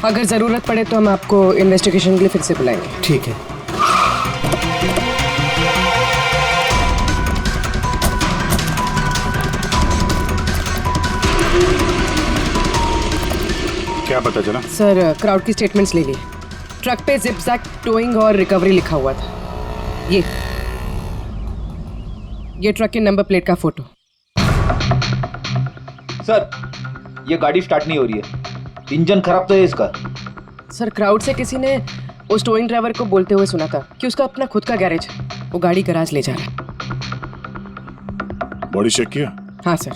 अगर जरूरत पड़े तो हम आपको इन्वेस्टिगेशन के लिए फिर से बुलाएंगे। ठीक है। क्या पता चला? सर क्राउड की स्टेटमेंट्स ले ली। ट्रक पे जिप-जैग टोइंग और रिकवरी लिखा हुआ था। ये ट्रक के नंबर प्लेट का फोटो। सर ये गाड़ी स्टार्ट नहीं हो रही है, इंजन खराब तो है इसका। सर क्राउड से किसी ने उस टोइंग ड्राइवर को बोलते हुए सुना था कि उसका अपना खुद का गैरेज है, वो गाड़ी गैराज ले जा रहा है। बॉडी चेक किया? हाँ सर।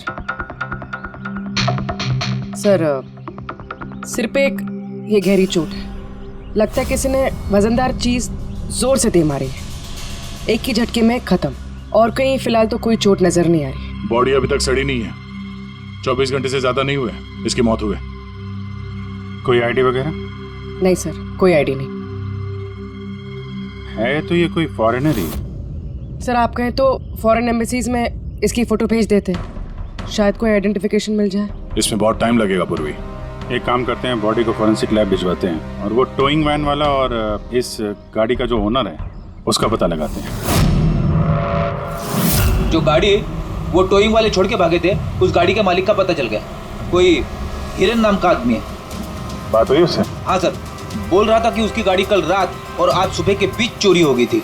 सर सिर पे एक ये गहरी चोट है, लगता है किसी ने वजनदार चीज जोर से दे मारी है। एक ही झटके में खत्म, और कहीं फिलहाल तो कोई चोट नजर नहीं आ रही। बॉडी अभी तक सड़ी नहीं है, 24 घंटे से ज्यादा नहीं हुए इसकी मौत हुई। कोई आईडी वगैरह? नहीं सर, कोई आईडी नहीं है। तो ये कोई फॉरेनर ही? सर आप कहें तो फॉरेन एम्बेसीज में इसकी फोटो भेज देते, शायद कोई आइडेंटिफिकेशन मिल जाए। इसमें बहुत टाइम लगेगा पूर्वी। एक काम करते हैं, बॉडी को फॉरेंसिक लैब भिजवाते हैं और वो टोइंग वैन वाला और इस गाड़ी का जो ओनर है उसका पता लगाते हैं। जो गाड़ी वो टोइंग वाले छोड़ के भागे थे, उस गाड़ी के मालिक का पता चल गया। कोई हिरन नाम का आदमी है। बात हुई उससे? हाँ सर, बोल रहा था कि उसकी गाड़ी कल रात और आज सुबह के बीच चोरी हो गई थी।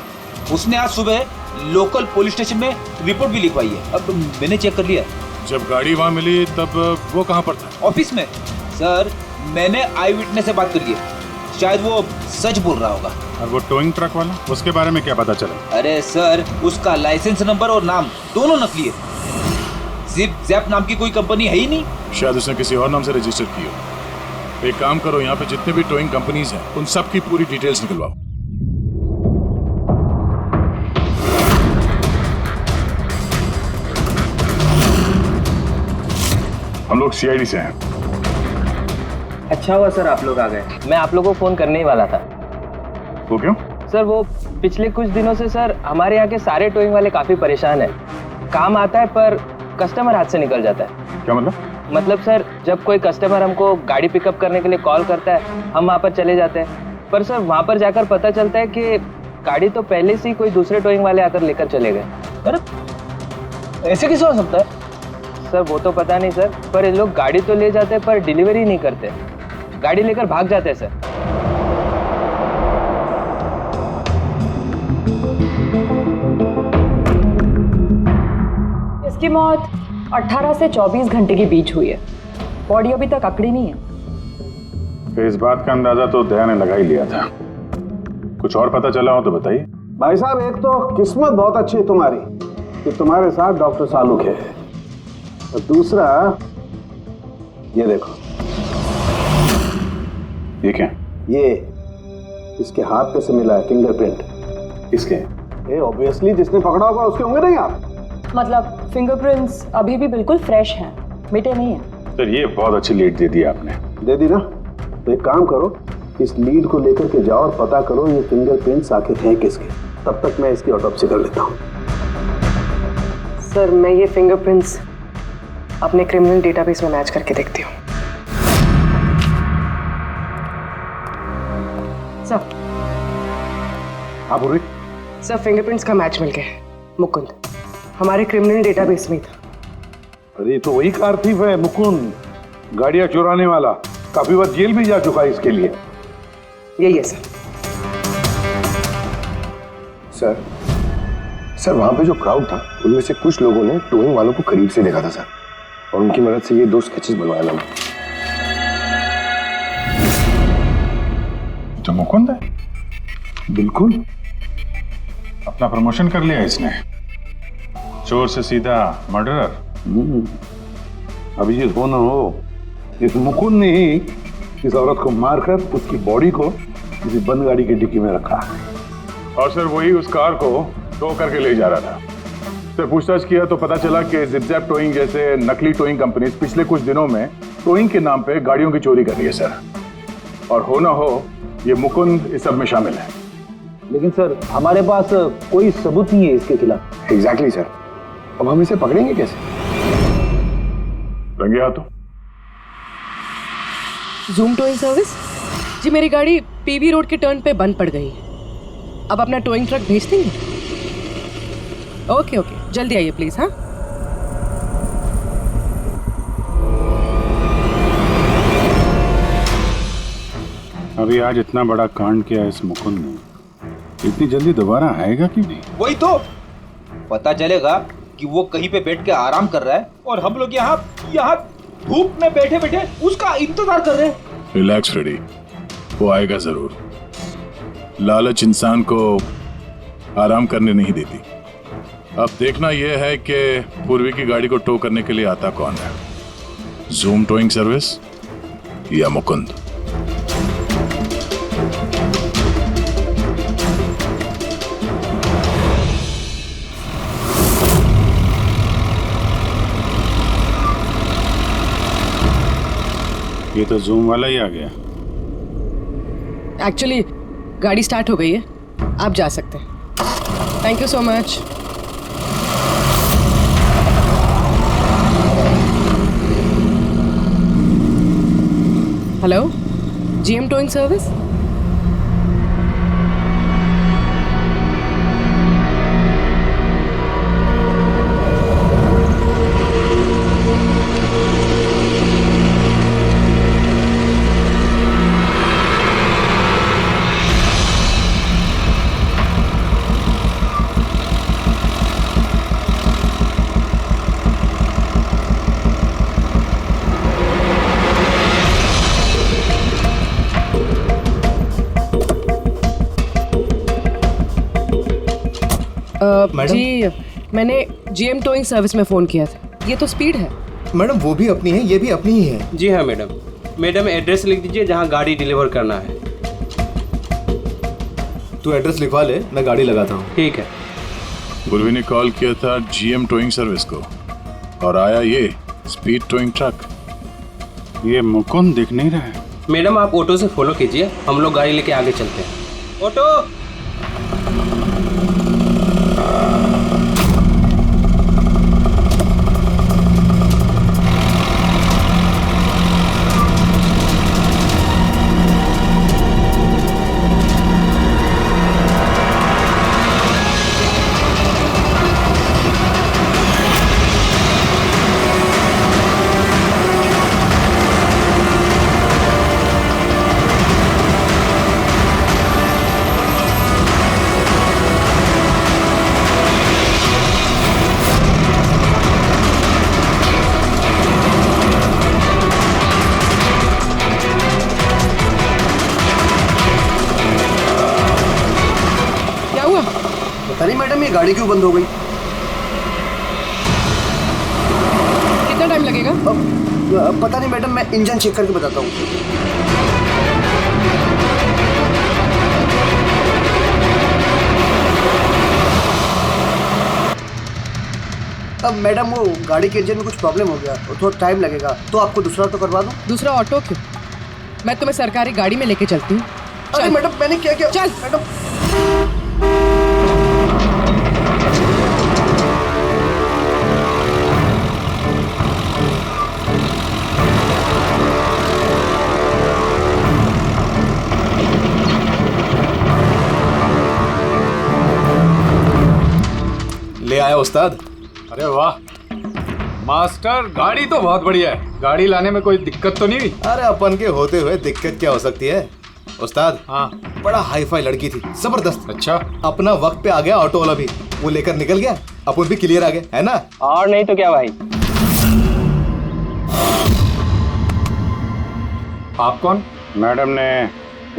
उसने आज सुबह लोकल पुलिस स्टेशन में रिपोर्ट भी लिखवाई है। अब मैंने चेक कर लिया। जब गाड़ी वहाँ मिली तब वो कहाँ पर था? ऑफिस में। सर मैंने आई विटनेस से बात कर ली, शायद वो सच बोल रहा होगा। और वो टोइंग ट्रक वाला, उसके बारे में क्या पता चला? अरे सर उसका लाइसेंस नंबर और नाम दोनों नकली है। जिप जैप नाम की कोई कंपनी है ही नहीं। शायद उसने किसी और नाम से रजिस्टर की हो। एक काम करो, यहाँ पे जितने भी टोइंग कंपनीज हैं उन सब की पूरी डिटेल्स निकलवाओ। हम लोग सीआईडी से हैं। अच्छा हुआ सर आप लोग आ गए, मैं आप लोगों को फोन करने ही वाला था। वो क्यों? सर वो पिछले कुछ दिनों से सर हमारे यहाँ के सारे टोइंग वाले काफी परेशान हैं। काम आता है पर कस्टमर हाथ से निकल जाता है। क्या मतलब? मतलब सर जब कोई कस्टमर हमको गाड़ी पिकअप करने के लिए कॉल करता है, हम वहाँ पर चले जाते हैं, पर सर वहाँ पर जाकर पता चलता है कि गाड़ी तो पहले से ही कोई दूसरे टोइंग वाले आकर लेकर चले गए। अरे ऐसे कैसे हो सकता है? सर वो तो पता नहीं सर, पर ये लोग गाड़ी तो ले जाते हैं पर डिलीवरी नहीं करते, गाड़ी लेकर भाग जाते हैं सर। इसकी मौत 18 से 24 घंटे के बीच हुई है। बॉडी अभी तक अकड़ी नहीं है। तो इस बात का अंदाजा तो दया ने लगा ही लिया था। कुछ और पता चला हो तो बताइए। भाई साहब एक तो किस्मत बहुत अच्छी है तुम्हारी कि तुम्हारे साथ डॉक्टर सालुक है, और दूसरा ये देखो। ये क्या? ये इसके हाथ पे से मिला है फिंगरप्रिंट। किसके? ये ऑब्वियसली जिसने पकड़ा होगा उसके होंगे नहीं आप? मतलब फिंगरप्रिंट्स अभी भी बिल्कुल फ्रेश हैं, मिटे नहीं हैं। सर ये बहुत अच्छी लीड दे दी आपने। दे दी ना? तो एक काम करो, इस लीड को लेकर के जाओ और पता करो ये फिंगरप्रिंट्स आखिर हैं किसके। तब तक मैं इसकी ऑटोप्सी कर लेता हूँ। सर मैं ये फिंगरप्रिंट्स अपने क्रिमिनल डेटाबेस में मैच करके देखती हूँ। सर हाँ पूर्वी। सर फिंगरप्रिंट्स का मैच मिल गया है। मुकुंद हमारे क्रिमिनल डेटाबेस में था। अरे तो वही कारतीब है मुकुंद, गाड़ियां चुराने वाला। काफी बार जेल भी जा चुका है इसके लिए। यही है सर। सर वहां पे जो क्राउड था उनमें से कुछ लोगों ने टोइंग वालों को करीब से देखा था सर, और उनकी मदद से ये 2 स्केचेस बनवाया मैंने। तो मुकुंद है? बिल्कुल। अपना प्रमोशन कर लिया इसने, चोर से सीधा मर्डरर। अभी ये हो ना हो, इस मुकुंद ने ही इस औरत को मारकर उसकी बॉडी को किसी बंद गाड़ी की डिक्की में रखा। और सर वही उस कार को टो करके ले जा रहा था। सर पूछताछ किया तो पता चला कि जिप-जैप टोइंग जैसे नकली टोइंग कंपनीज पिछले कुछ दिनों में टोइंग के नाम पे गाड़ियों की चोरी कर रही है सर। और हो ना हो ये मुकुंद इस सब में शामिल है। लेकिन सर हमारे पास कोई सबूत नहीं है इसके खिलाफ। एग्जैक्टली सर, अब हम इसे पकड़ेंगे कैसे? रंगे हाथों। Zoom towing service? जी मेरी गाड़ी पीवी रोड के टर्न पे बंद पड़ गई है। अब अपना टोइंग ट्रक भेज देंगे? ओके ओके, जल्दी आइए प्लीज। हाँ, अभी आज इतना बड़ा कांड किया इस मुकुंद ने, इतनी जल्दी दोबारा आएगा क्यों नहीं? वही तो पता चलेगा कि वो कहीं पे बैठ के आराम कर रहा है और हम लोग यहाँ धूप में बैठे बैठे उसका इंतजार कर रहे हैं। रिलैक्स फ्रेडी, वो आएगा जरूर। लालच इंसान को आराम करने नहीं देती। अब देखना यह है कि पूर्वी की गाड़ी को टो करने के लिए आता कौन है, जूम टोइंग सर्विस या मुकुंद। ये तो जूम वाला ही आ गया। एक्चुअली गाड़ी स्टार्ट हो गई है, आप जा सकते हैं। Thank you so much. Hello, GM towing service. जी मैंने जीएम टोइंग सर्विस में फ़ोन किया था। ये तो स्पीड है। मैडम वो भी अपनी है, ये भी अपनी ही है। जी हाँ मैडम। मैडम एड्रेस लिख दीजिए जहाँ गाड़ी डिलीवर करना है। तू एड्रेस लिखवा ले, मैं गाड़ी लगाता हूँ। ठीक है। पूर्वी ने कॉल किया था जीएम टोइंग सर्विस को और आया ये स्पीड टोइंग ट्रक। ये मुकुंद दिख नहीं रहा है। मैडम आप ऑटो से फॉलो कीजिए, हम लोग गाड़ी लेके आगे चलते हैं। ऑटो। अरे मैडम ये गाड़ी क्यों बंद हो गई? कितना टाइम लगेगा? पता नहीं मैडम, मैं इंजन चेक करके बताता हूँ। अब मैडम वो गाड़ी के इंजन में कुछ प्रॉब्लम हो गया, थोड़ा टाइम लगेगा, तो आपको दूसरा ऑटो करवा दूँ? दूसरा ऑटो क्यों? मैं तुम्हें सरकारी गाड़ी में लेके चलती हूँ। अरे मैडम मैंने क्या किया? चल मैडम। ले आया उस्ताद। अरे वाह मास्टर, गाड़ी तो बहुत बढ़िया है। गाड़ी लाने में कोई दिक्कत तो नहीं हुई? अरे अपन के होते हुए दिक्कत क्या हो सकती है उस्ताद? हाँ, बड़ा हाई फाई लड़की थी, जबरदस्त। अच्छा, अपना वक्त पे आ गया ऑटो वाला भी, वो लेकर निकल गया, अपन भी क्लियर आ गए, है ना? और नहीं तो क्या भाई। आप कौन? मैडम ने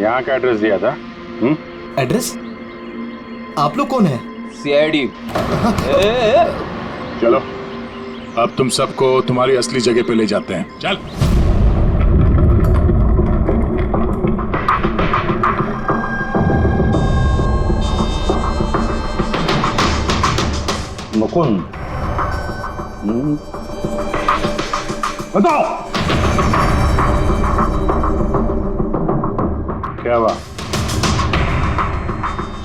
यहाँ का एड्रेस दिया था। एड्रेस? आप लोग कौन है? सीआईडी। चलो अब तुम सबको तुम्हारी असली जगह पे ले जाते हैं। चल। मुकुंद, बताओ क्या हुआ?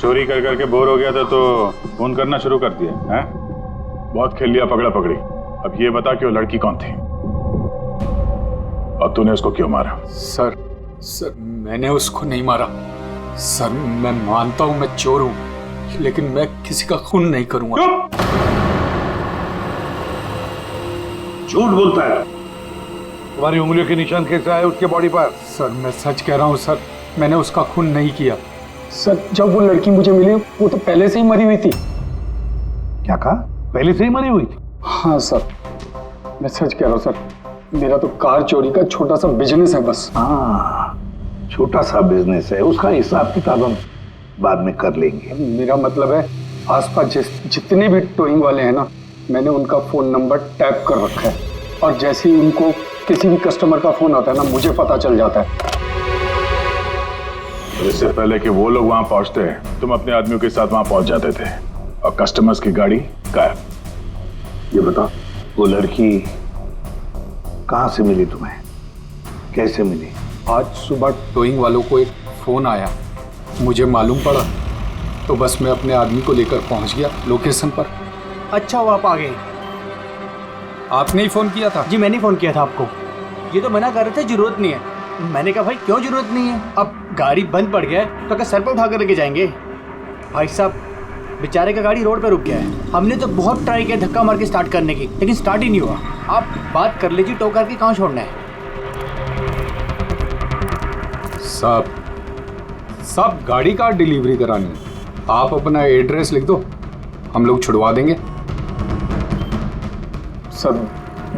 चोरी कर करके बोर हो गया था तो फोन करना शुरू कर दिया है? बहुत खेल लिया पकड़ा पकड़ी। अब ये बता कि वो लड़की कौन थी और तूने उसको क्यों मारा? सर मैंने उसको नहीं मारा सर। मैं मानता हूं मैं चोर हूं, लेकिन मैं किसी का खून नहीं करूंगा। झूठ बोलता है। तुम्हारी उंगलियों के निशान कैसे आए उसके बॉडी पर? सर मैं सच कह रहा हूं सर, मैंने उसका खून नहीं किया। सर जब वो लड़की मुझे मिली वो तो पहले से ही मरी हुई थी। क्या कहा? पहले से ही मरी हुई थी? हाँ सर, मैं सच कह रहा हूँ सर। मेरा तो कार चोरी का छोटा सा बिजनेस है बस। हाँ, छोटा सा बिजनेस है, उसका हिसाब किताब हम बाद में कर लेंगे। मेरा मतलब है आसपास जितने भी टोइंग वाले हैं ना, मैंने उनका फोन नंबर टैप कर रखा है, और जैसे ही उनको किसी भी कस्टमर का फोन आता है ना, मुझे पता चल जाता है। इससे पहले कि वो लोग वहां पहुंचते तुम अपने आदमियों के साथ वहां पहुंच जाते थे, और कस्टमर्स की गाड़ी गायब। ये बताओ, वो लड़की कहां से मिली तुम्हें? कैसे मिली? आज सुबह टोइंग वालों को एक फोन आया, मुझे मालूम पड़ा, तो बस मैं अपने आदमी को लेकर पहुंच गया लोकेशन पर। अच्छा वो आप आ गए। आपने ही फोन किया था? जी मैंने फोन किया था आपको। ये तो मना कर रहे थे जरूरत नहीं है। मैंने कहा भाई क्यों जरूरत नहीं है, अब गाड़ी बंद पड़ गया है तो क्या सर पर उठा कर लेके जाएंगे? भाई साहब बेचारे का गाड़ी रोड पे रुक गया है। हमने तो बहुत ट्राई किया धक्का मार के स्टार्ट करने की, लेकिन स्टार्ट ही नहीं हुआ। आप बात कर लीजिए, टो करके कहाँ छोड़ना है? सब गाड़ी का डिलीवरी करानी है। आप अपना एड्रेस लिख दो, हम लोग छुड़वा देंगे। सर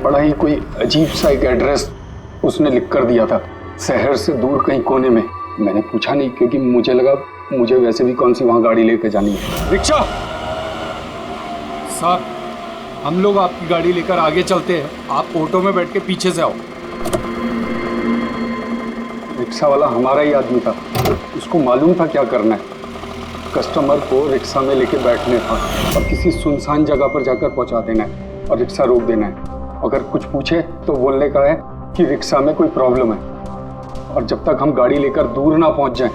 बड़ा ही कोई अजीब सा एक एड्रेस उसने लिख कर दिया था, शहर से दूर कहीं कोने में। मैंने पूछा नहीं, क्योंकि मुझे लगा मुझे वैसे भी कौन सी वहां गाड़ी लेकर जानी है। रिक्शा साहब, हम लोग आपकी गाड़ी लेकर आगे चलते हैं, आप ऑटो में बैठ के पीछे से आओ। रिक्शा वाला हमारा ही आदमी था, उसको मालूम था क्या करना है। कस्टमर को रिक्शा में लेके बैठने था और किसी सुनसान जगह पर जाकर पहुंचा देना है और रिक्शा रोक देना है। अगर कुछ पूछे तो बोलने का है कि रिक्शा में कोई प्रॉब्लम है, और जब तक हम गाड़ी लेकर दूर ना पहुंच जाएं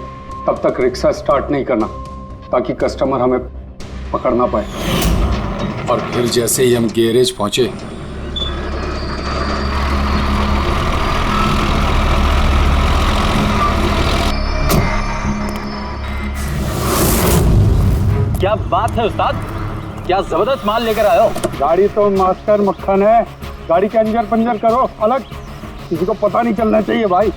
तब तक रिक्शा स्टार्ट नहीं करना, ताकि कस्टमर हमें पकड़ ना पाए। और फिर जैसे ही हम गैरेज पहुंचे, क्या बात है उस्ताद, क्या जबरदस्त माल लेकर आए हो। गाड़ी तो मास्टर मक्खन है, गाड़ी के अंजर पंजर करो अलग, किसी को पता नहीं चलना चाहिए भाई।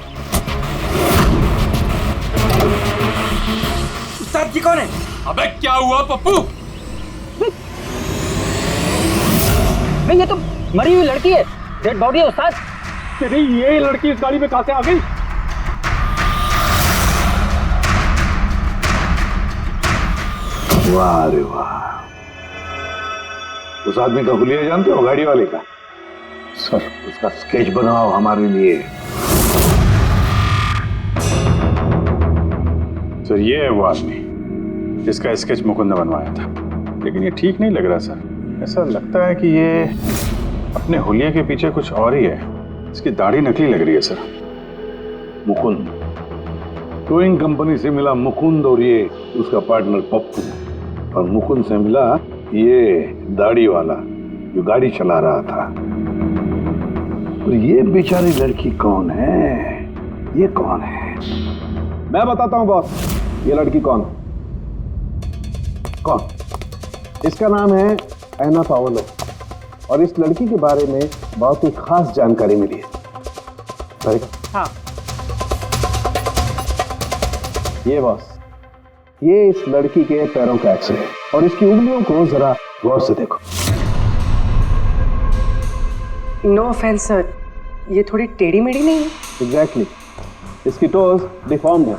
उस्ताद जी कौन है? अबे क्या हुआ पप्पू? नहीं, ये तो मरी हुई लड़की है, डेड बॉडी है उस्ताद। तेरी ये लड़की इस गाड़ी में कहां से आ गई? वाह रे वाह, उस आदमी का हुलिया जानते हो, गाड़ी वाले का? सर उसका स्केच बनाओ हमारे लिए। सर ये है वो आदमी जिसका स्केच मुकुंद ने बनवाया था, लेकिन ये ठीक नहीं लग रहा सर। ऐसा लगता है कि ये अपने हुलिया के पीछे कुछ और ही है। इसकी दाढ़ी नकली लग रही है सर। मुकुंद, टोइंग कंपनी से मिला मुकुंद और ये उसका पार्टनर पप्पू, और मुकुंद से मिला ये दाढ़ी वाला जो गाड़ी चला रहा था। और ये बेचारी लड़की कौन है? ये कौन है? मैं बताता हूँ बॉस, ये लड़की कौन? इसका नाम है एना पाओलो, और इस लड़की के बारे में बहुत ही खास जानकारी मिली है। हाँ। ये बॉस, ये इस लड़की के पैरों का एक्सरे है, और इसकी उंगलियों को जरा गौर से देखो। नो ऑफेंस सर, ये थोड़ी टेढ़ी मेढ़ी नहीं है? एग्जैक्टली, इसकी टोज डिफॉर्म्ड है,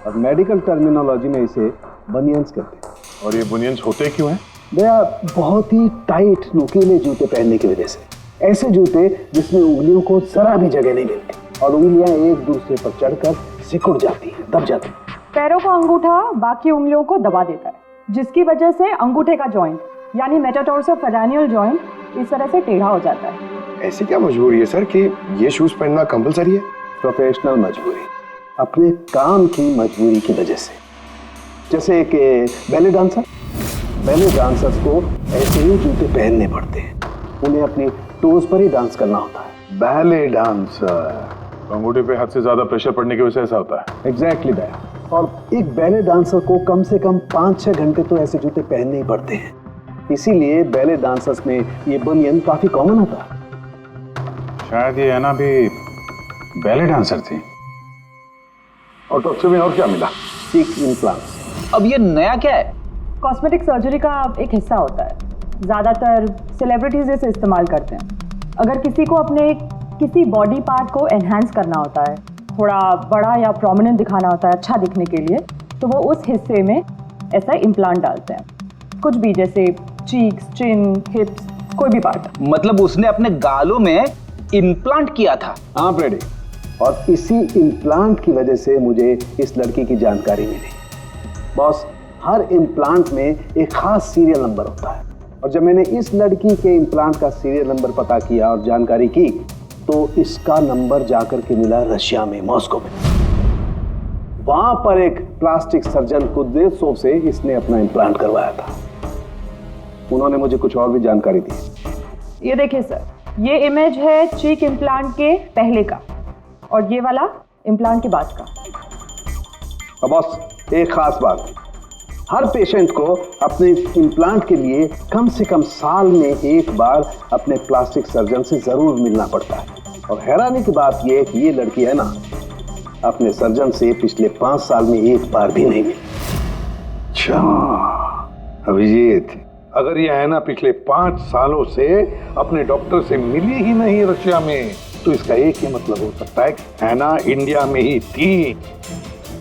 और मेडिकल टर्मिनोलॉजी में इसे बनियंस कहते हैं। और ये बुनियंस होते क्यों हैं? भैया बहुत ही टाइट नुकीले जूते पहनने की वजह से, ऐसे जूते जिसमें उंगलियों को जरा भी जगह नहीं मिलती, और उंगलियां एक दूसरे पर चढ़कर सिकुड़ जाती हैं, दब जाती हैं। पैरों का अंगूठा बाकी उंगलियों को दबा देता है, जिसकी वजह से अंगूठे का जॉइंट यानी मेटाटार्सोफेरेनियल जॉइंट इस तरह से टेढ़ा हो जाता है। ऐसी क्या मजबूरी है सर कि ये शूज पहनना कंपलसरी है? प्रोफेशनल मजबूरी, अपने काम की मजबूरी की वजह से। जैसे कि बैले डांसर्स को ऐसे ही जूते पहनने पड़ते हैं, उन्हें अपनी टोज पर ही डांस करना होता है। बैले डांसर, अंगूठे पे हद से ज्यादा प्रेशर पड़ने की वजह से ऐसा होता है। एग्जैक्टली भैया। और एक बैले डांसर को कम से कम 5-6 घंटे तो ऐसे जूते पहनने ही पड़ते हैं, इसीलिए बैले डांसर्स में ये बनियन काफी कॉमन होता है। शायद ये ऐना भी बैले डांसर थी। ऑटोप्सी में और क्या मिला? चीक इम्प्लांट्स। अब ये नया क्या है? कॉस्मेटिक सर्जरी का एक हिस्सा होता है, ज़्यादातर सेलिब्रिटीज इसे इस्तेमाल करते हैं। अगर किसी को अपने किसी बॉडी पार्ट को एनहांस करना होता है, थोड़ा बड़ा या प्रोमिनेंट दिखाना होता है अच्छा दिखने के लिए, तो वो उस हिस्से में ऐसा इम्प्लांट डालते हैं। कुछ भी, जैसे चीक्स, चिन, हिप्स, कोई भी पार्ट। मतलब उसने अपने गालों में इम्प्लांट किया था? हाँ फ्रेडी, और इसी इम्प्लांट की वजह से मुझे इस लड़की की जानकारी मिली। बॉस, हर इम्प्लांट में एक खास सीरियल नंबर होता है, और जब मैंने इस लड़की के इम्प्लांट का सीरियल नंबर पता किया और जानकारी की, तो इसका नंबर जाकर के मिला रशिया में, मॉस्को में। वहां पर एक प्लास्टिक सर्जन कुद्नेत्सोव से इसने अपना इम्प्लांट करवाया था। उन्होंने मुझे कुछ और भी जानकारी दी। ये देखिए सर, ये इमेज है चीक इम्प्लांट के पहले का, और ये वाला इम्प्लांट के बाद का। अब बॉस, एक खास बात, हर पेशेंट को अपने इम्प्लांट के लिए कम से कम साल में एक बार अपने प्लास्टिक सर्जन से जरूर मिलना पड़ता है। और हैरानी की बात यह है कि ये लड़की है ना, अपने सर्जन से पिछले 5 साल में एक बार भी नहीं मिली। अच्छा अभिजीत, अगर ये ऐना पिछले 5 सालों से अपने डॉक्टर से मिली ही नहीं रशिया में, तो इसका एक ही मतलब हो सकता है कि ऐना इंडिया में ही थी।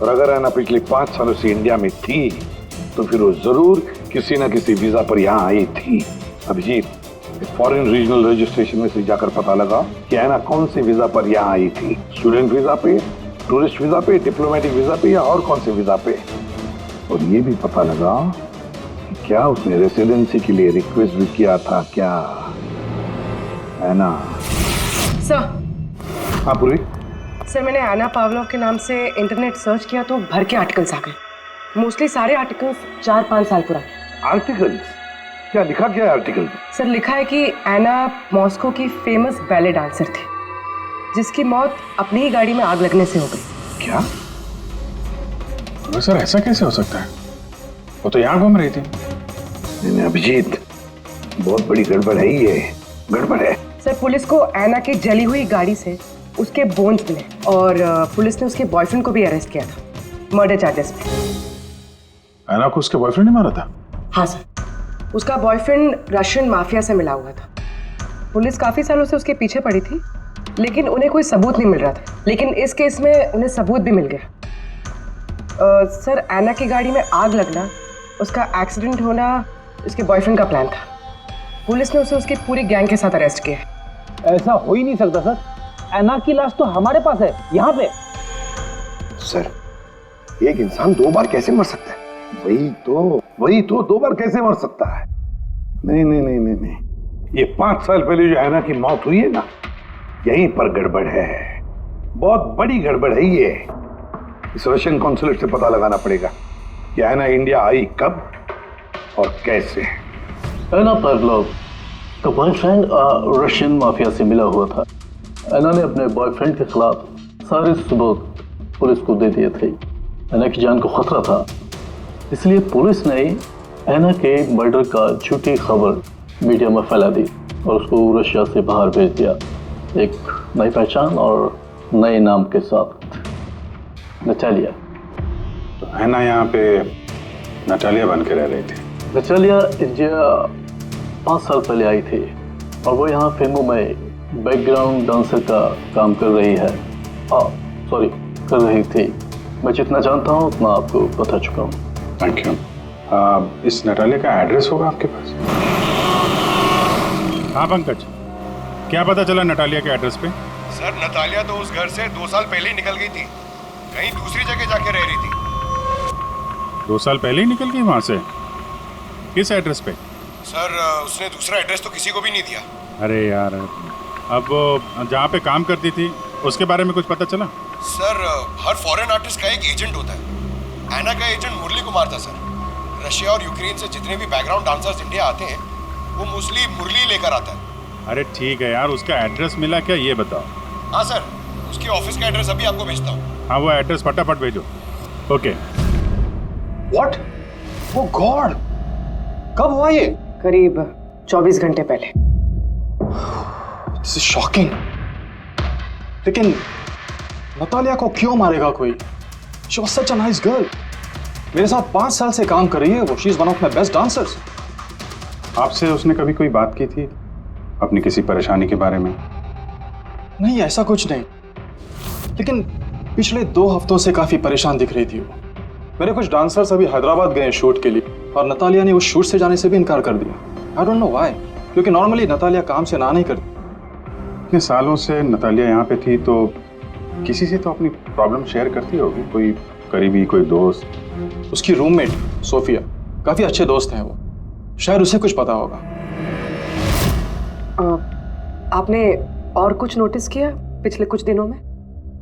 और अगर ऐना पिछले 5 सालों से इंडिया में थी, तो फिर वो जरूर किसी ना किसी वीजा पर यहाँ आई थी। अभिजीत, फॉरेन रीजनल रजिस्ट्रेशन में से जाकर पता लगा कि ऐना कौन से वीजा पर यहाँ आई थी। स्टूडेंट वीजा पे, टूरिस्ट वीजा पे, डिप्लोमेटिक वीजा पे, या और कौन से वीजा पे। और ये भी पता लगा कि क्या उसने रेसिडेंसी के लिए रिक्वेस्ट भी किया था क्या, है ना? सर। हाँ पूरी। सर, मैंने आना पावलोव के नाम से इंटरनेट सर्च किया तो भर के आर्टिकल्स आ गए। मोस्टली सारे आर्टिकल्स 4-5 साल पुराने। आर्टिकल्स? क्या लिखा क्या है आर्टिकल में? सर, लिखा है कि ऐना मॉस्को की फेमस बैले डांसर थी, जिसकी मौत अपनी ही गाड़ी में आग लगने से हो गई। क्या? सर ऐसा कैसे हो सकता है? वो तो यहाँ घूम रही थी। नहीं अभिजीत, बहुत बड़ी गड़बड़ है ये, गड़बड़ है। सर, पुलिस को ऐना की जली हुई गाड़ी से उसके बोन्स मिले, और पुलिस ने उसके बॉयफ्रेंड को भी अरेस्ट किया था मर्डर चार्जेस पे। ऐना को उसके बॉयफ्रेंड ने मारा था? हाँ सर, उसका बॉयफ्रेंड रशियन माफिया से मिला हुआ था। पुलिस काफी सालों से उसके पीछे पड़ी थी, लेकिन उन्हें कोई सबूत नहीं मिल रहा था। लेकिन इस केस में उन्हें सबूत भी मिल गया। सर, ऐना की गाड़ी में आग लगना, उसका एक्सीडेंट होना उसके बॉयफ्रेंड का प्लान था। पुलिस ने उसे उसकी पूरी गैंग के साथ अरेस्ट किया। ऐसा हो ही नहीं सकता सर, ऐना की लाश तो हमारे पास है यहाँ पे। सर, एक इंसान 2 बार कैसे मर सकता है? वही तो 2 बार कैसे मर सकता है? नहीं, ये 5 साल पहले जो ऐना की मौत हुई है ना, यहीं पर गड़बड़ है, बहुत बड़ी गड़बड़ है ये। इस रशियन कॉन्सुलेट से पता लगाना पड़ेगा कि ऐना इंडिया आई कब और कैसे। ऐना पावलोव का बॉयफ्रेंड रशियन माफिया से मिला हुआ था। ऐना ने अपने बॉयफ्रेंड के खिलाफ सारे सबूत पुलिस को दे दिए थे। ऐना की जान को खतरा था, इसलिए पुलिस ने ऐना के मर्डर का झूठी खबर मीडिया में फैला दी और उसको रशिया से बाहर भेज दिया, एक नई पहचान और नए नाम के साथ, नटालिया। तो ऐना यहाँ पे नटालिया बन के रह रही थी। नटालिया इंडिया 5 साल पहले आई थी और वो यहाँ फिल्मों में बैकग्राउंड डांसर का काम कर रही है। कर रही थी। मैं जितना जानता हूँ उतना आपको बता चुका हूँ। Thank you. इस नटालिया का एड्रेस होगा आपके पास? हाँ पंकज, क्या पता चला नटालिया के एड्रेस पे? सर, नटालिया तो उस घर से 2 साल पहले ही निकल गई थी, कहीं दूसरी जगह जाके रह रही थी। 2 साल पहले ही निकल गई वहाँ से? किस एड्रेस पे? सर, उसने दूसरा एड्रेस तो किसी को भी नहीं दिया। अरे यार, अब वो जहाँ पे काम करती थी उसके बारे में कुछ पता चला? सर, हर फॉरेन आर्टिस्ट का एक एजेंट होता है। ऐना का एजेंट मुरली कुमार था सर। रशिया और यूक्रेन से जितने भी बैकग्राउंड डांसर्स इंडिया आते हैं, वो मोस्टली मुरली लेकर आता है। अरे ठीक है यार, उसका एड्रेस मिला क्या ये बताओ। हाँ सर, उसके ऑफिस का एड्रेस अभी आपको भेजता हूँ। हाँ वो एड्रेस फटाफट भेजो। ओके। व्हाट? ओह गॉड, कब हुआ ये? करीब 24 घंटे पहले। This is shocking. लेकिन नतालिया को क्यों मारेगा कोई? She was such a nice girl. मेरे साथ 5 साल से काम कर रही है वो। She is one of my best dancers. आपसे उसने कभी कोई बात की थी अपनी किसी परेशानी के बारे में? नहीं, ऐसा कुछ नहीं, लेकिन पिछले 2 हफ्तों से काफी परेशान दिख रही थी वो। मेरे कुछ डांसर्स अभी हैदराबाद गए शूट के लिए और नतालिया ने उस शूट से जाने से भी इनकार कर दिया। आई डोंट नो व्हाई, क्योंकि नॉर्मली नतालिया काम से ना नहीं करती। इतने सालों से नतालिया यहाँ पे थी तो किसी से तो अपनी प्रॉब्लम शेयर करती होगी, कोई करीबी, कोई दोस्त। उसकी रूममेट सोफिया, काफी अच्छे दोस्त हैं वो, शायद उसे कुछ पता होगा। आपने और कुछ नोटिस किया पिछले कुछ दिनों में?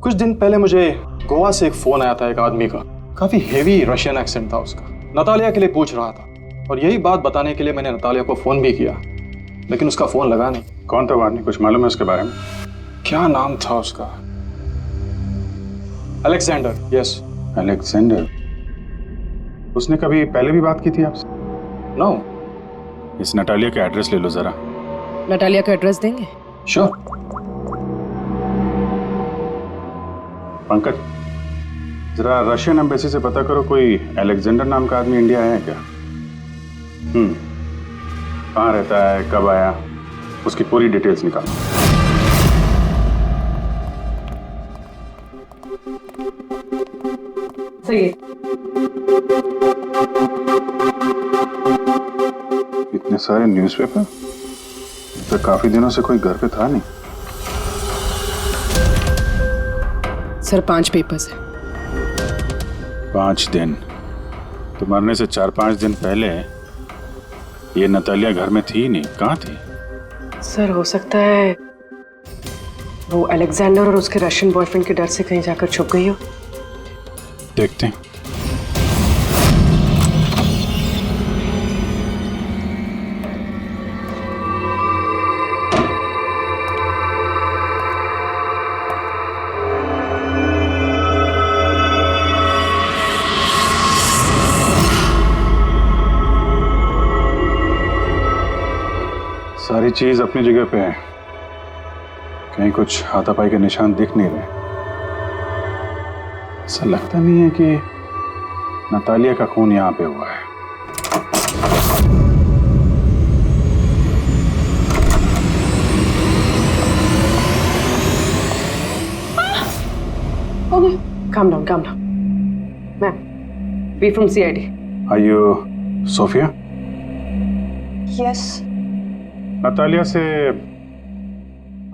कुछ दिन पहले मुझे गोवा से एक फोन आया था एक आदमी का, काफी हेवी रशियन एक्सेंट था उसका। नतालिया के लिए पूछ रहा था और यही बात बताने के लिए मैंने नतालिया को फोन भी किया, लेकिन उसका फोन लगा नहीं। कौन था वो आदमी, कुछ मालूम है उसके बारे में? क्या नाम था उसका? अलेक्जेंडर। Yes, Alexander. उसने कभी पहले भी बात की थी आपसे? नो। इस नटालिया का एड्रेस ले लो जरा। नटालिया का एड्रेस देंगे? श्योर। पंकज, जरा रशियन एम्बेसी से पता करो कोई अलेक्जेंडर नाम का आदमी इंडिया है क्या? कहाँ रहता है, कब आया, उसकी पूरी डिटेल्स निकालो। सही है। इतने सारे न्यूज़पेपर, तो काफी दिनों से कोई घर पे था नहीं। सर 5 पेपर्स है। 5 दिन? तो मरने से 4-5 दिन पहले ये नतालिया घर में थी नहीं, कहाँ थी? सर हो सकता है वो अलेक्जेंडर और उसके रशियन बॉयफ्रेंड के डर से कहीं जाकर छुप गई हो। देखते हैं। सारी चीज अपनी जगह पे है, कहीं कुछ हाथापाई के निशान दिख नहीं रहे। ऐसा लगता नहीं है कि नतालिया का खून यहां पे हुआ है। Calm down, calm down. Ma'am, we from CID. Are you Sophia? Yes. Natalia से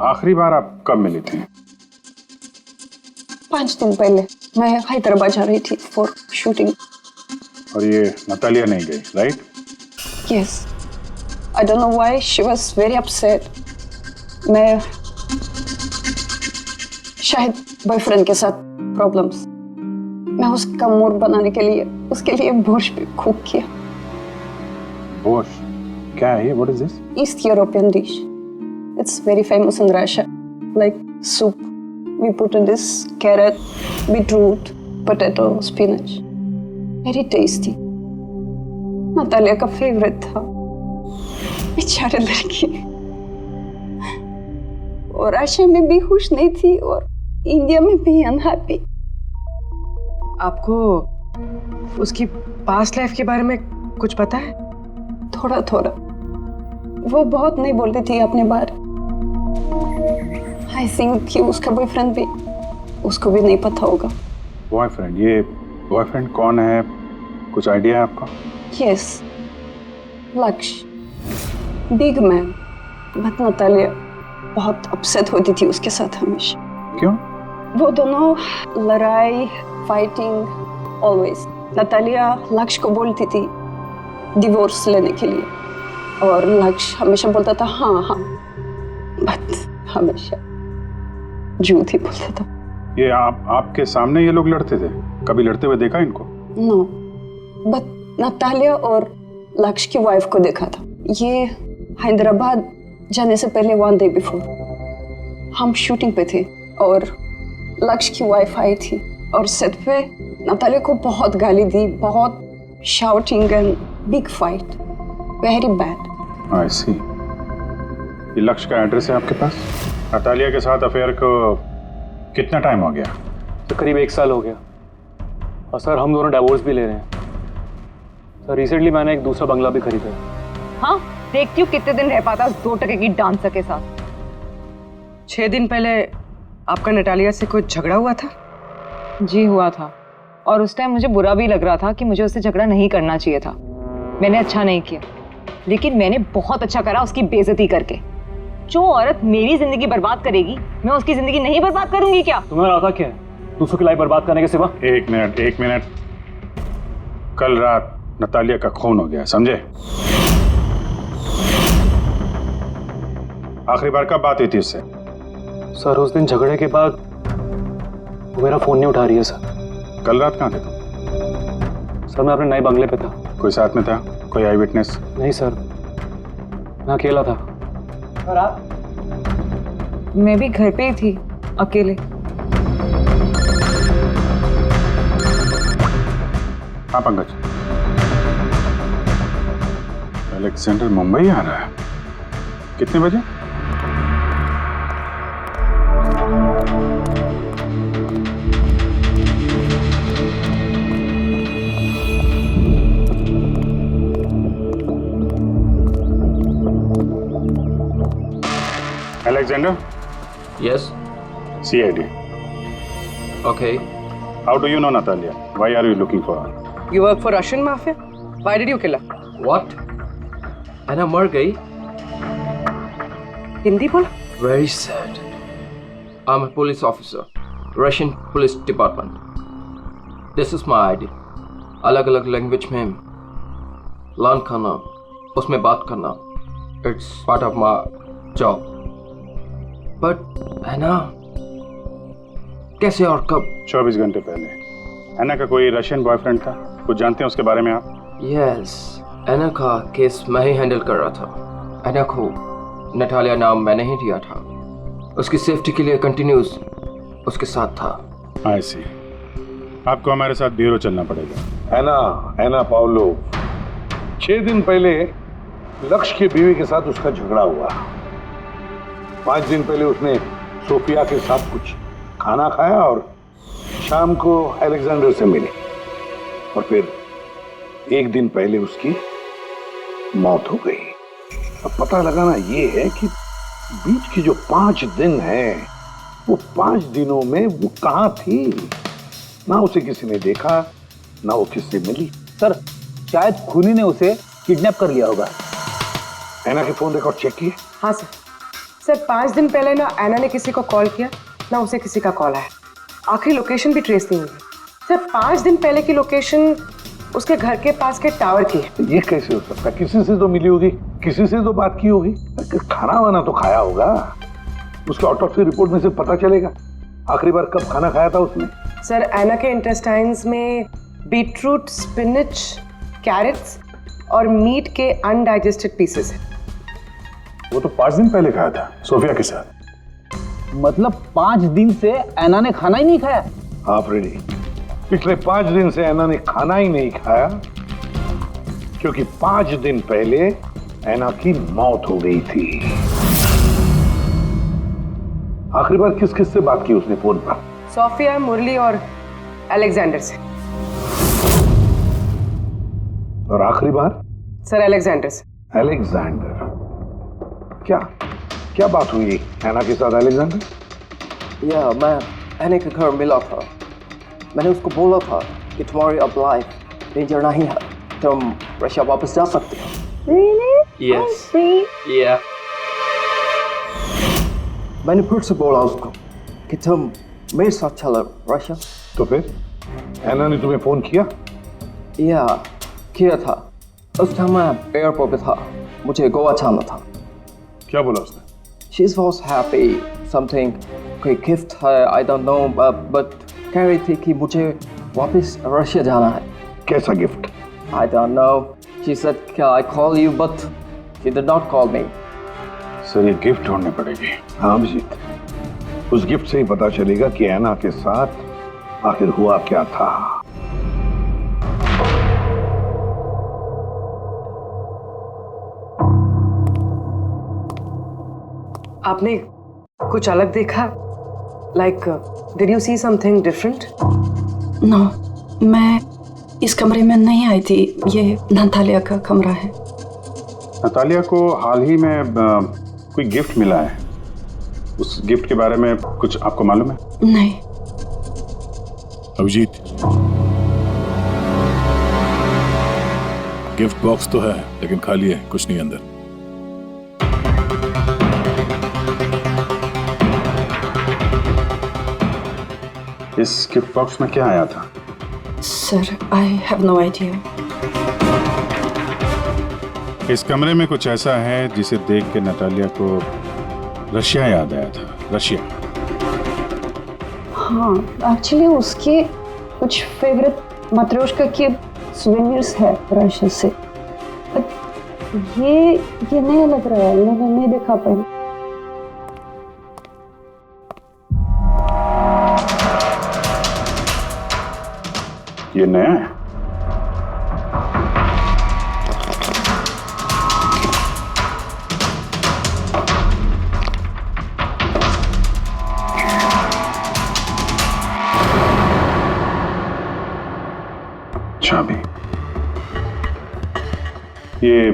आखिरी बार आप कब मिली थी? 5 दिन पहले मैं हैदराबाद जा रही थी फॉर शूटिंग। और ये नतालिया नहीं गई, right? Yes. I don't know why she was very upset. मैं शायद बॉयफ्रेंड के साथ प्रॉब्लम्स। मैं उसका मूड बनाने के लिए उसके लिए बोर्श भी कुक किया। बोर्श? क्या है ये? What is this? East European dish. It's very famous in Russia. Like soup. We put in this carrot, beetroot, potato, spinach. Very tasty. Natalia का फेवरेट था। बेचारी लड़की। और रशिया में भी खुश नहीं थी और इंडिया में भी अनहैप्पी। आपको उसकी पास्ट लाइफ के बारे में कुछ पता है? थोड़ा थोड़ा। वो बहुत नहीं बोलती थी अपने बारे। आई थिंक कि उसका बॉयफ्रेंड भी उसको भी नहीं पता होगा। बॉयफ्रेंड? ये बॉयफ्रेंड कौन है, कुछ आइडिया है आपका? यस, लक्ष्य, बिग मैन। बट नतालिया बहुत अपसेट होती थी उसके साथ हमेशा। क्यों? वो दोनों लड़ाई, फाइटिंग ऑलवेज। नतालिया लक्ष्य को बोलती थी डिवोर्स लेने के लिए और लक्ष्य हमेशा बोलता था हाँ हाँ, बट हमेशा झूठ ही बोलता था। ये आपके सामने ये लोग लड़ते थे? कभी लड़ते हुए देखा इनको? नो, बट नतालिया और लक्ष्य की वाइफ को देखा था। ये हैदराबाद जाने से पहले 1 day बिफोर हम शूटिंग पे थे और लक्ष्य की वाइफ आई थी और सेट पे नतालिया को बहुत गाली दी, बहुत shouting and big fight, very bad. I see. ये लक्ष्य का एड्रेस है आपके पास? नतालिया के साथ अफेयर को कितना टाइम हो गया? तो करीब 1 साल हो गया। और सर हम दोनों डिवोर्स भी ले रहे हैं। सर रिसेंटली मैंने एक दूसरा बंगला भी खरीदा है। हाँ, देखती हूँ कितने दिन रह पाता उस 2 टके की डांसर के साथ। 6 दिन पहले आपका नटालिया से कोई झगड़ा हुआ था? जी हुआ था, और उस टाइम मुझे बुरा भी लग रहा था कि मुझे उससे झगड़ा नहीं करना चाहिए था। मैंने अच्छा नहीं किया, लेकिन मैंने बहुत अच्छा करा उसकी बेइज्जती करके। जो औरत मेरी जिंदगी बर्बाद करेगी, मैं उसकी जिंदगी नहीं बर्बाद करूंगी क्या? तुम्हें आता क्या है दूसरों की लाइफ बर्बाद करने के सिवा? एक मिनट। कल रात नतालिया का खून हो गया, समझे? आखिरी बार कब बात हुई थी उससे? सर उस दिन झगड़े के बाद वो मेरा फोन नहीं उठा रही है सर। कल रात कहाँ थे तुम? सर मैं अपने नए बंगले पे था। कोई साथ में था? कोई आई विटनेस? नहीं सर, मैं अकेला था। और आप? मैं भी घर पे ही थी, अकेले। हाँ पंकज, अलेक्जेंडर मुंबई आ रहा है। कितने बजे? Alexander? Yes. CID. Okay. How do you know Natalia? Why are you looking for her? You work for Russian mafia? Why did you kill her? What? Anna मर गई? हिंदी बोला? Very sad. I'm a police officer, Russian Police Department. This is my ID. अलग-अलग language में learn करना, उसमें बात करना, it's part of my job. But Anna, कैसे और कब? 24 घंटे पहले एना का कोई रशियन बॉयफ्रेंड था? कुछ जानते हैं उसके बारे में आप? Yes, एना का केस मैं ही हैंडल कर रहा था। एना को नटालिया नाम मैंने ही दिया था। उसकी सेफ्टी के लिए कंटिन्यूस उसके साथ था। I see. आपको हमारे साथ ब्यूरो चलना पड़ेगा। एना पाउलो, 6 दिन पहले लक्ष्य की बीवी के साथ उसका झगड़ा हुआ। 5 दिन पहले उसने सोफिया के साथ कुछ खाना खाया और शाम को अलेक्जेंडर से मिली, और फिर 1 दिन पहले उसकी मौत हो गई। अब पता लगाना ये है कि बीच की जो 5 दिन है, वो 5 दिनों में वो कहाँ थी? ना उसे किसी ने देखा, ना वो किससे मिली। सर शायद खूनी ने उसे किडनैप कर लिया होगा। एना के फोन रिकॉर्ड चेक किए? हाँ सर 5 दिन पहले ना एना ने किसी को कॉल किया, ना उसे किसी का कॉल आया। आखिरी लोकेशन भी ट्रेस नहीं हुई। सर 5 दिन पहले की लोकेशन उसके घर के पास के टावर की है। ये कैसे हो सकता? किसी से तो मिली होगी, किसी से तो बात की होगी, खाना वाना तो खाया होगा। उसके ऑटोप्सी रिपोर्ट में से पता चलेगा आखिरी बार कब खाना खाया था उसने। सर एना के इंटेस्टाइन्स में बीटरूट, स्पिनच, कैरेट्स और मीट के अनडाइजेस्टेड पीसेस है। वो तो 5 दिन पहले खाया था सोफिया के साथ। मतलब 5 दिन से एना ने खाना ही नहीं खाया? हाँ फ्रेडी, पिछले 5 दिन से एना ने खाना ही नहीं खाया, क्योंकि 5 दिन पहले एना की मौत हो गई थी। आखिरी बार किस किस से बात की उसने फोन पर? सोफिया, मुरली और अलेक्जेंडर से। और आखिरी बार? सर अलेक्जेंडर से। अलेक्जेंडर? क्या बात हुई एना के साथ अलेक्जेंडर? या मैं एना के घर मिला था। मैंने उसको बोला था कि तुम्हारी अब लाइफ डेंजर नहीं है, तुम रशिया वापस जा सकते हो। Really? Yes. Oh, sweet. Yeah. मैंने फिर से बोला उसको कि तुम मेरे साथ चलो रशिया। तो फिर एना ने तुम्हें फोन किया? या किया था। उस टाइम मैं एयरपोर्ट पे था, मुझे गोवा जाना था। क्या बोला उसने? She was happy, something कोई गिफ्ट है, I don't know, but कह रही थी कि मुझे वापस रशिया जाना है। कैसा gift? I don't know. She said can I call you, but she did not call me. Sir ये गिफ्ट ढूंढनी पड़ेगी। हाँ अभिजीत, उस गिफ्ट से ही पता चलेगा कि ऐना के साथ आखिर हुआ क्या था। आपने कुछ अलग देखा? Like did you see something different? No, मैं इस कमरे में नहीं आई थी। ये नतालिया का कमरा है। नतालिया को हाल ही में कोई गिफ्ट मिला है। उस गिफ्ट के बारे में कुछ आपको मालूम है? नहीं। अभिजीत, गिफ्ट बॉक्स तो है लेकिन खाली है, कुछ नहीं अंदर। इस गिफ्ट बॉक्स में क्या आया था? Sir, I have no idea. इस कमरे में कुछ ऐसा है जिसे देख के नतालिया को रशिया याद आया था। रशिया? हाँ, एक्चुअली उसके कुछ फेवरेट मात्रोश्का के सुवेनियर्स है रशिया से। ये नया लग रहा है, मैंने नहीं देखा पहले। ये नया है? चाबी। ये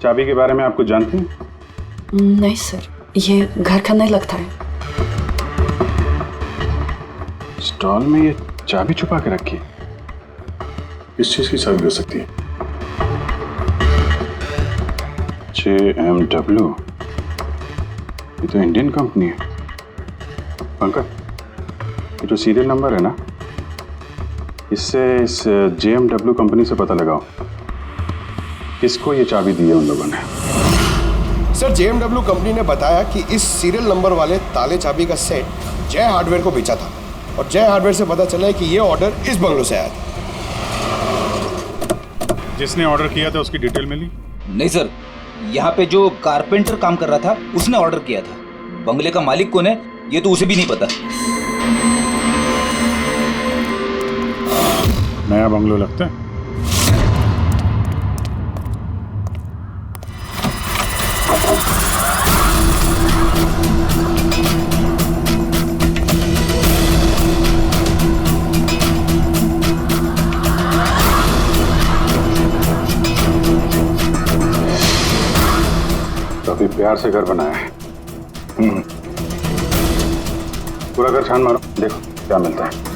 चाबी के बारे में आपको जानते हैं? नहीं सर, ये घर का नहीं लगता है। स्टॉल में ये चाबी छुपा के रखी है। किस चीज की चाबी हो सकती है? JMW, ये तो इंडियन कंपनी है। पंकज, ये जो सीरियल नंबर है ना, इससे इस JMW कंपनी से पता लगाओ किसको ये चाबी दी है उन लोगों ने। सर, JMW कंपनी ने बताया कि इस सीरियल नंबर वाले ताले चाबी का सेट जय हार्डवेयर को बेचा था और जय हार्डवेयर से पता चला है कि ये ऑर्डर इस बंगलो से आया था। जिसने ऑर्डर किया था उसकी डिटेल मिली? नहीं सर, यहाँ पे जो कारपेंटर काम कर रहा था उसने ऑर्डर किया था। बंगले का मालिक कौन है ये तो उसे भी नहीं पता। नया बंगलो लगता है। काफी प्यार से घर बनाया है। पूरा घर छान मारो, देखो क्या मिलता है।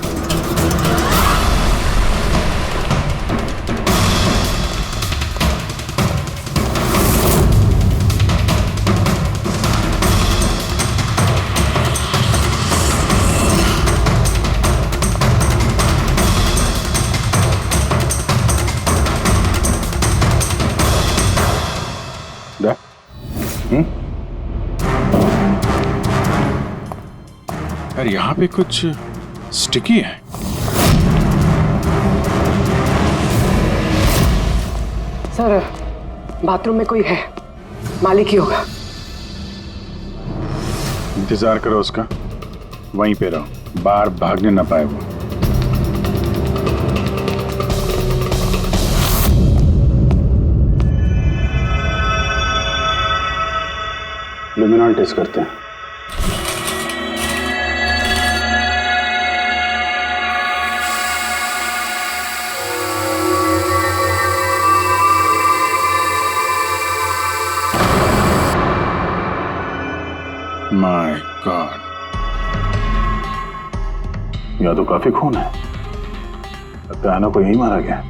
यार यहाँ पे कुछ स्टिकी है। सर, बाथरूम में कोई है, मालिक ही होगा। इंतजार करो उसका, वहीं पे रहो, बाहर भागने ना पाए वो। लुमिनॉल टेस्ट करते हैं। माय गॉड, यहाँ तो काफी खून है। लगता है ऐना को यही मारा गया।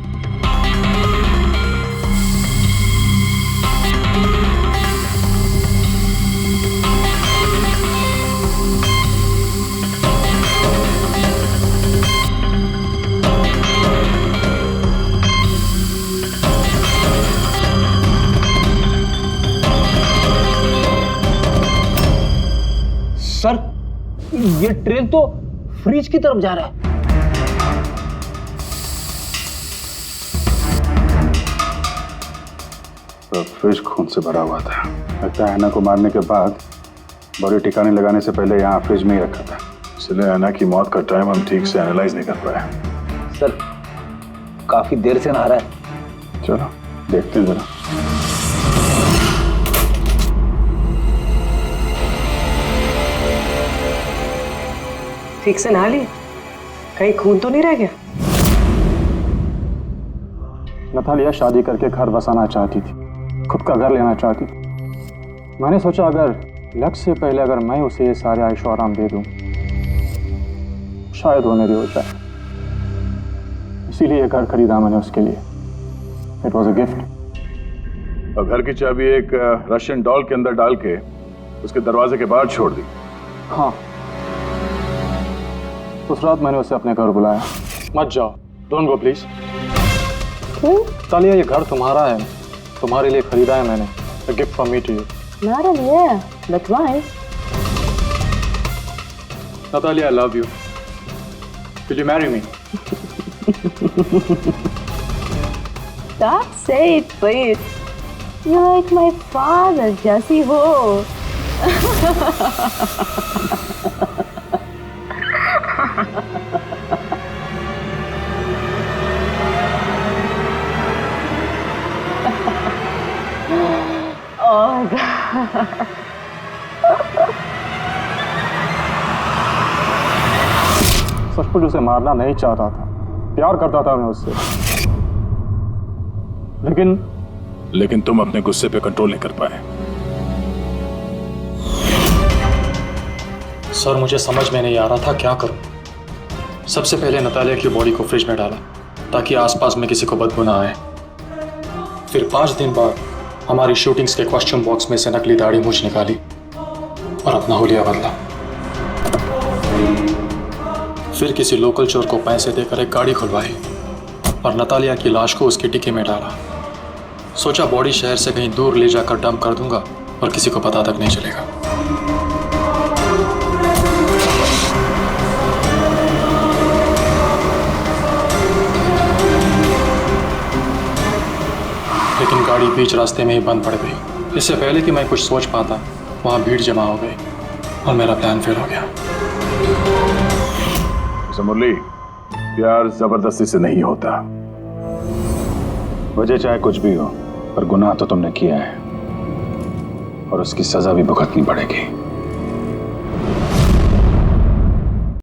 सर, ये ट्रेन तो फ्रिज की तरफ जा रहा है। तो फ्रिज खून से भरा हुआ था। लगता है ऐना को मारने के बाद बॉडी ठिकाने लगाने से पहले यहाँ फ्रिज में ही रखा था, इसलिए अना की मौत का टाइम हम ठीक से एनालाइज नहीं कर पाए। सर काफी देर से नहा रहा है। चलो देखते हैं जरा। ठीक से नहा लिए? कहीं खून तो नहीं रह गया? नतालिया शादी करके घर बसाना चाहती थी, खुद का घर लेना चाहती थी। मैंने सोचा अगर लक्ष्य से पहले अगर मैं उसे ये सारे आयशो आराम दे दूं, शायद वो मेरी हो जाए। इसीलिए ये घर खरीदा मैंने उसके लिए। It was a gift. और घर की चाबी एक रशियन डॉल के अंदर डाल के उसके दरवाजे के बाहर छोड़ दी। हाँ, उस रात मैंने उसे अपने घर बुलाया। मत जाओ, डोंट गो प्लीज। तालिया, ये घर तुम्हारा है, तुम्हारे लिए खरीदा है मैंने। A gift from me to you. Natalia, yeah, but why? Natalia, I love you. Will you marry me? Stop, say it, please. You're like my father, Jesse ho. Oh my God. सचमुच उसे मारना नहीं चाहता था, प्यार करता था मैं उससे, लेकिन तुम अपने गुस्से पे कंट्रोल नहीं कर पाए। सर मुझे समझ में नहीं आ रहा था क्या करूं। सबसे पहले नतालिया की बॉडी को फ्रिज में डाला ताकि आसपास में किसी को बदबू ना आए। फिर 5 दिन बाद हमारी शूटिंग्स के कॉस्ट्यूम बॉक्स में से नकली दाढ़ी मूंछ निकाली और अपना हुलिया बदला। फिर किसी लोकल चोर को पैसे देकर एक गाड़ी खुलवाई और नतालिया की लाश को उसकी डिक्की में डाला। सोचा बॉडी शहर से कहीं दूर ले जाकर डंप कर दूंगा और किसी को पता तक नहीं चलेगा। लेकिन गाड़ी बीच रास्ते में ही बंद पड़ गई। इससे पहले कि मैं कुछ सोच पाता, वहाँ भीड़ जमा हो गई और मेरा प्लान फेल हो गया। मुरली, प्यार जबरदस्ती से नहीं होता। वजह चाहे कुछ भी हो, पर गुनाह तो तुमने किया है और उसकी सजा भी भुगतनी पड़ेगी।